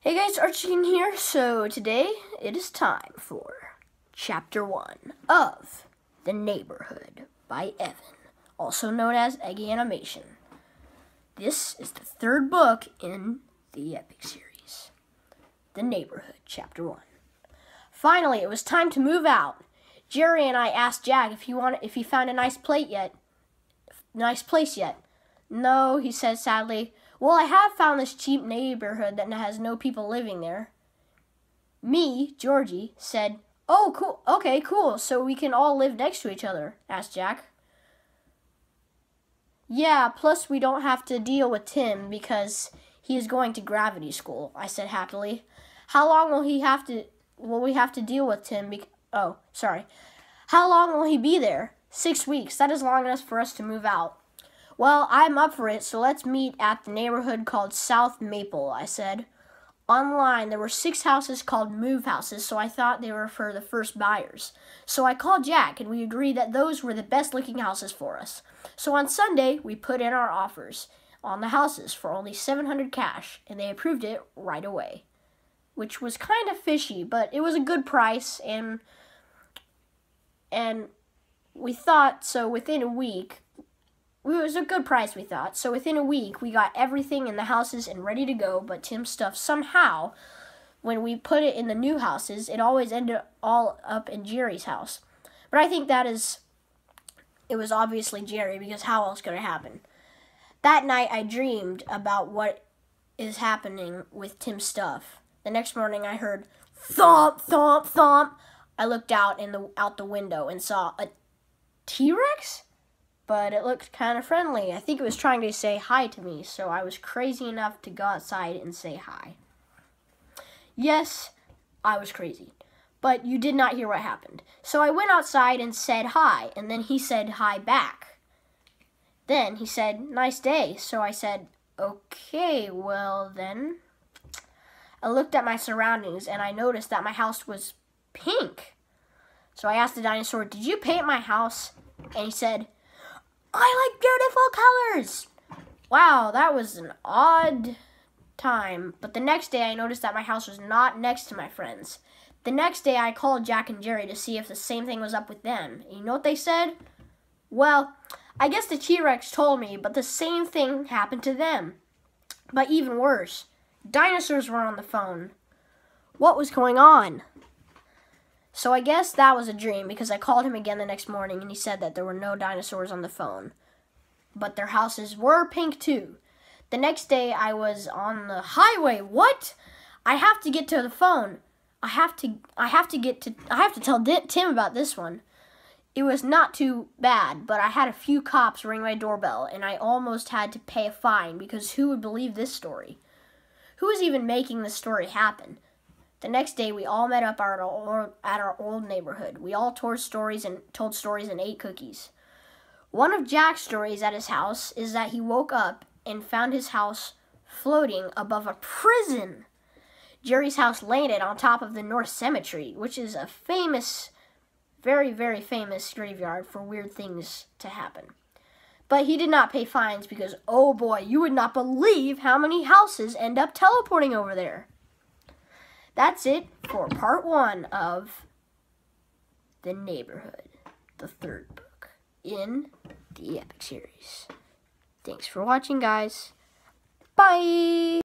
Hey guys, Archie here. So today it is time for Chapter 1 of The Neighborhood by Evan, also known as Eggy Animation. This is the third book in the epic series, The Neighborhood, Chapter 1. Finally, it was time to move out. Jerry and I asked Jack if he found a nice place yet. No, he said sadly. Well, I have found this cheap neighborhood that has no people living there. Me, Georgie, said, "Oh, cool. Okay, cool. So we can all live next to each other?" asked Jack. Yeah, plus we don't have to deal with Tim because he is going to gravity school, I said happily. How long will we have to deal with Tim? How long will he be there? 6 weeks. That is long enough for us to move out. Well, I'm up for it, so let's meet at the neighborhood called South Maple, I said. Online, there were 6 houses called move houses, so I thought they were for the first buyers. So I called Jack, and we agreed that those were the best-looking houses for us. So on Sunday, we put in our offers on the houses for only $700 cash, and they approved it right away, which was kind of fishy, but it was a good price, and we thought, so within a week, it was a good price, we thought. So within a week, we got everything in the houses and ready to go, but Tim's stuff somehow, when we put it in the new houses, it always ended all up in Jerry's house. But I think it was obviously Jerry, because how else could it happen? That night, I dreamed about what is happening with Tim's stuff. The next morning, I heard thump, thump, thump. I looked out the window and saw a T-Rex? But it looked kind of friendly. I think it was trying to say hi to me, so I was crazy enough to go outside and say hi. Yes, I was crazy, but you did not hear what happened. So I went outside and said hi, and then he said hi back. Then he said, "Nice day." So I said, "Okay, well then." I looked at my surroundings, and I noticed that my house was pink. So I asked the dinosaur, "Did you paint my house?" And he said, "I like beautiful colors." Wow, that was an odd time. But the next day, I noticed that my house was not next to my friends. The next day, I called Jack and Jerry to see if the same thing was up with them. And you know what they said? Well, I guess the T-Rex told me, but the same thing happened to them. But even worse, dinosaurs were on the phone. What was going on? So I guess that was a dream, because I called him again the next morning and he said that there were no dinosaurs on the phone. But their houses were pink too. The next day I was on the highway. What? I have to get to the phone. I have to tell Tim about this one. It was not too bad, but I had a few cops ring my doorbell and I almost had to pay a fine, because who would believe this story? Who is even making this story happen? The next day, we all met up at our old neighborhood. We all told stories and ate cookies. One of Jack's stories at his house is that he woke up and found his house floating above a prison. Jerry's house landed on top of the North Cemetery, which is a famous, very, very famous graveyard for weird things to happen. But he did not pay fines because, oh boy, you would not believe how many houses end up teleporting over there. That's it for part 1 of The Neighborhood, the third book in the epic series. Thanks for watching, guys. Bye!